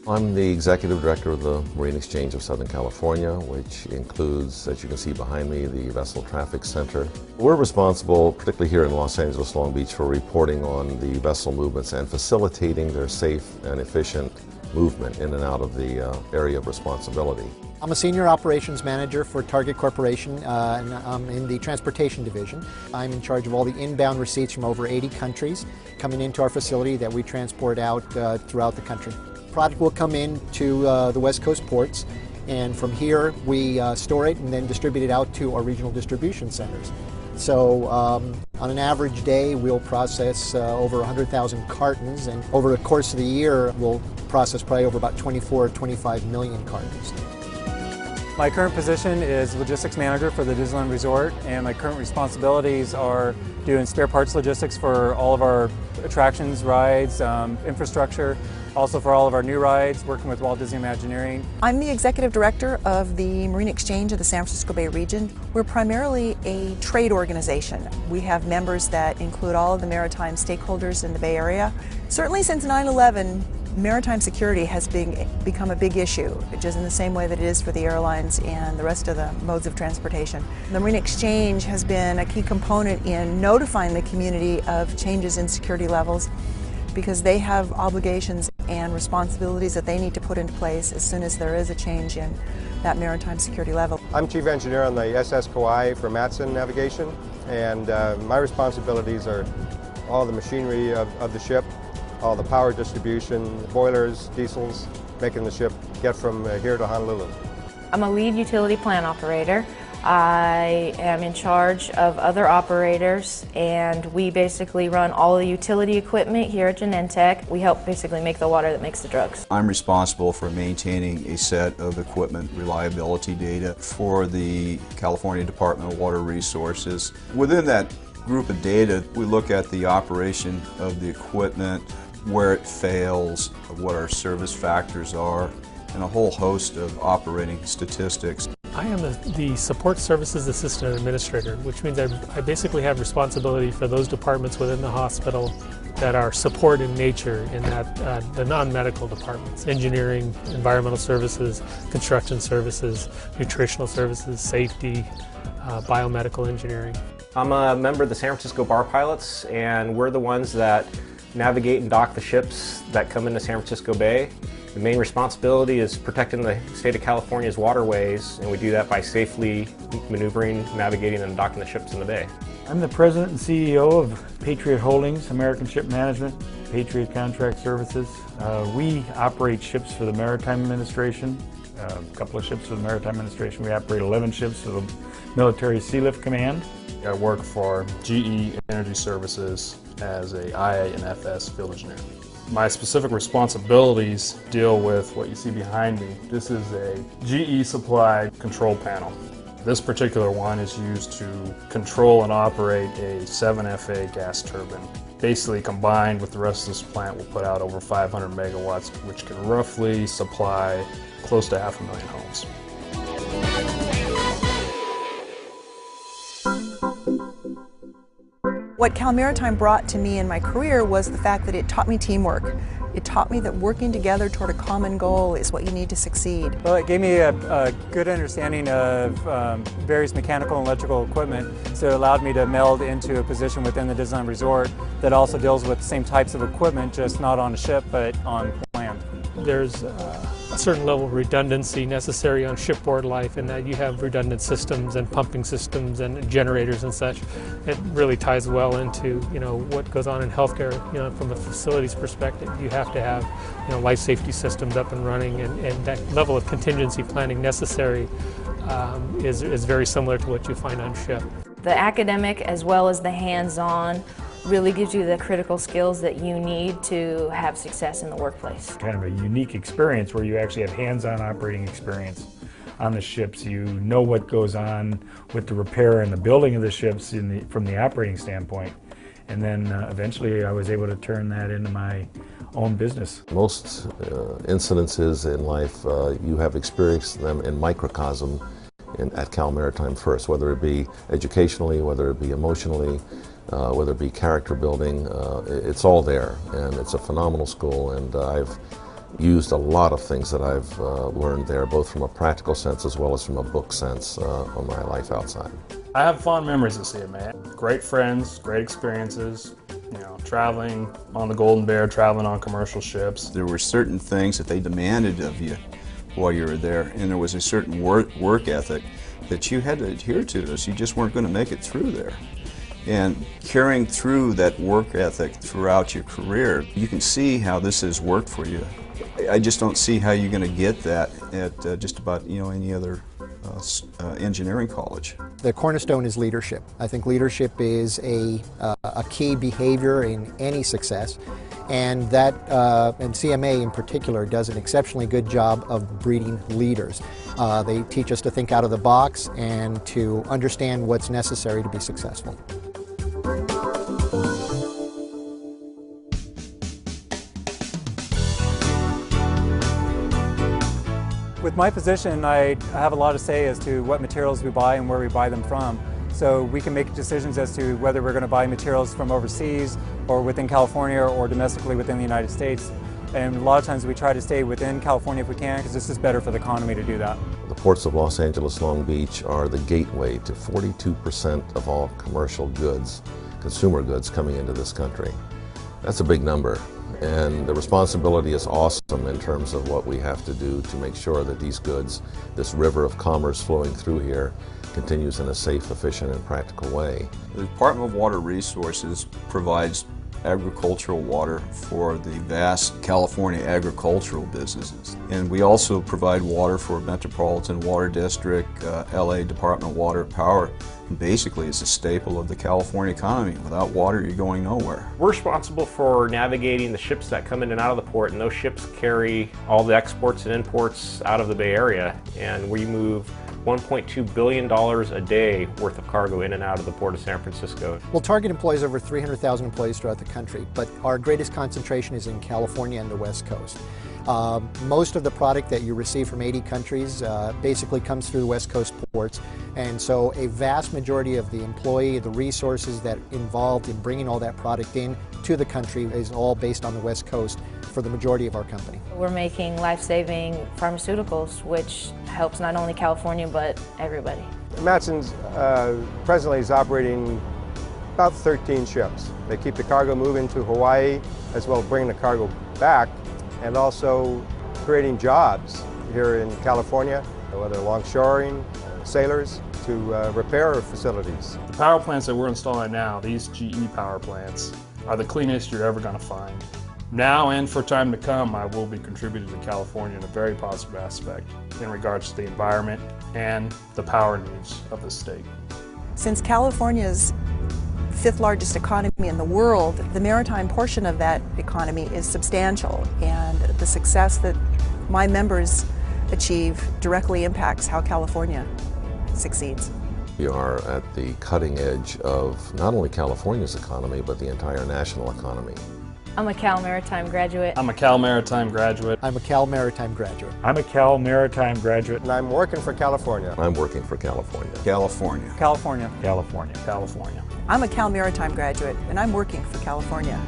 I'm the Executive Director of the Marine Exchange of Southern California, which includes, as you can see behind me, the Vessel Traffic Center. We're responsible, particularly here in Los Angeles, Long Beach, for reporting on the vessel movements and facilitating their safe and efficient movement in and out of the area of responsibility. I'm a Senior Operations Manager for Target Corporation, and I'm in the Transportation Division. I'm in charge of all the inbound receipts from over 80 countries coming into our facility that we transport out throughout the country. Product will come in to the West Coast ports, and from here we store it and then distribute it out to our regional distribution centers. So on an average day we'll process over 100,000 cartons, and over the course of the year we'll process probably over about 24 or 25 million cartons. My current position is Logistics Manager for the Disneyland Resort, and my current responsibilities are doing spare parts logistics for all of our attractions, rides, infrastructure, also for all of our new rides, working with Walt Disney Imagineering. I'm the Executive Director of the Marine Exchange of the San Francisco Bay region. We're primarily a trade organization. We have members that include all of the maritime stakeholders in the Bay Area. Certainly since 9/11, maritime security has become a big issue, just in the same way that it is for the airlines and the rest of the modes of transportation. The Marine Exchange has been a key component in notifying the community of changes in security levels, because they have obligations and responsibilities that they need to put into place as soon as there is a change in that maritime security level. I'm Chief Engineer on the SS Kauai for Matson Navigation, and my responsibilities are all the machinery of the ship, all the power distribution, boilers, diesels, making the ship get from here to Honolulu. I'm a lead utility plant operator. I am in charge of other operators, and we basically run all the utility equipment here at Genentech. We help basically make the water that makes the drugs. I'm responsible for maintaining a set of equipment reliability data for the California Department of Water Resources. Within that group of data, we look at the operation of the equipment, where it fails, what our service factors are, and a whole host of operating statistics. I am the Support Services Assistant Administrator, which means I basically have responsibility for those departments within the hospital that are support in nature, in that the non-medical departments: engineering, environmental services, construction services, nutritional services, safety, biomedical engineering. I'm a member of the San Francisco Bar Pilots, and we're the ones that navigate and dock the ships that come into San Francisco Bay. The main responsibility is protecting the state of California's waterways, and we do that by safely maneuvering, navigating, and docking the ships in the bay. I'm the President and CEO of Patriot Holdings, American Ship Management, Patriot Contract Services. We operate ships for the Maritime Administration, a couple of ships for the Maritime Administration. We operate 11 ships for the Military Sealift Command. I work for GE Energy Services as a IA and FS field engineer. My specific responsibilities deal with what you see behind me. This is a GE supplied control panel. This particular one is used to control and operate a 7FA gas turbine. Basically, combined with the rest of this plant, will put out over 500 megawatts, which can roughly supply close to 500,000 homes. What Cal Maritime brought to me in my career was the fact that it taught me teamwork. It taught me that working together toward a common goal is what you need to succeed. Well, it gave me a good understanding of various mechanical and electrical equipment, so it allowed me to meld into a position within the Disneyland Resort that also deals with the same types of equipment, just not on a ship, but on land. There's a certain level of redundancy necessary on shipboard life, in that you have redundant systems and pumping systems and generators and such. It really ties well into what goes on in healthcare. From a facilities perspective, you have to have life safety systems up and running, and that level of contingency planning necessary is very similar to what you find on ship. The academic as well as the hands-on really gives you the critical skills that you need to have success in the workplace. Kind of a unique experience where you actually have hands-on operating experience on the ships. You know what goes on with the repair and the building of the ships from the operating standpoint. And then eventually I was able to turn that into my own business. Most incidences in life, you have experienced them in microcosm at Cal Maritime first, whether it be educationally, whether it be emotionally, whether it be character building. It's all there, and it's a phenomenal school, and I've used a lot of things that I've learned there, both from a practical sense as well as from a book sense on my life outside. I have fond memories of CMA. Great friends, great experiences, you know, traveling on the Golden Bear, traveling on commercial ships. There were certain things that they demanded of you while you were there, and there was a certain work ethic that you had to adhere to, or you just weren't going to make it through there. And carrying through that work ethic throughout your career, you can see how this has worked for you. I just don't see how you're going to get that at just about any other engineering college. The cornerstone is leadership. I think leadership is a key behavior in any success, and that and CMA in particular does an exceptionally good job of breeding leaders. They teach us to think out of the box and to understand what's necessary to be successful. With my position, I have a lot to say as to what materials we buy and where we buy them from. So we can make decisions as to whether we're going to buy materials from overseas or within California or domestically within the United States. And a lot of times we try to stay within California if we can, because this is better for the economy to do that. The ports of Los Angeles, Long Beach are the gateway to 42% of all commercial goods, consumer goods coming into this country. That's a big number. And the responsibility is awesome in terms of what we have to do to make sure that these goods, this river of commerce flowing through here, continues in a safe, efficient, and practical way. The Department of Water Resources provides agricultural water for the vast California agricultural businesses. And we also provide water for Metropolitan Water District, LA Department of Water Power. And basically, it's a staple of the California economy. Without water, you're going nowhere. We're responsible for navigating the ships that come in and out of the port, and those ships carry all the exports and imports out of the Bay Area, and we move $1.2 billion a day worth of cargo in and out of the Port of San Francisco. Well, Target employs over 300,000 employees throughout the country, but our greatest concentration is in California and the West Coast. Most of the product that you receive from 80 countries basically comes through the West Coast ports, and so a vast majority of the employee, the resources that involved in bringing all that product in to the country is all based on the West Coast for the majority of our company. We're making life-saving pharmaceuticals, which helps not only California but everybody. Matson's presently is operating about 13 ships. They keep the cargo moving to Hawaii, as well as bringing the cargo back, and also creating jobs here in California, whether longshoring, sailors, to repair facilities. The power plants that we're installing now, these GE power plants, are the cleanest you're ever going to find. Now and for time to come, I will be contributing to California in a very positive aspect in regards to the environment and the power needs of the state. Since California's fifth largest economy in the world, the maritime portion of that economy is substantial, and the success that my members achieve directly impacts how California succeeds. We are at the cutting edge of not only California's economy, but the entire national economy. I'm a Cal Maritime graduate. I'm a Cal Maritime graduate. I'm a Cal Maritime graduate. I'm a Cal Maritime graduate. And I'm working for California. I'm working for California. California. California. California. California. I'm a Cal Maritime graduate, and I'm working for California.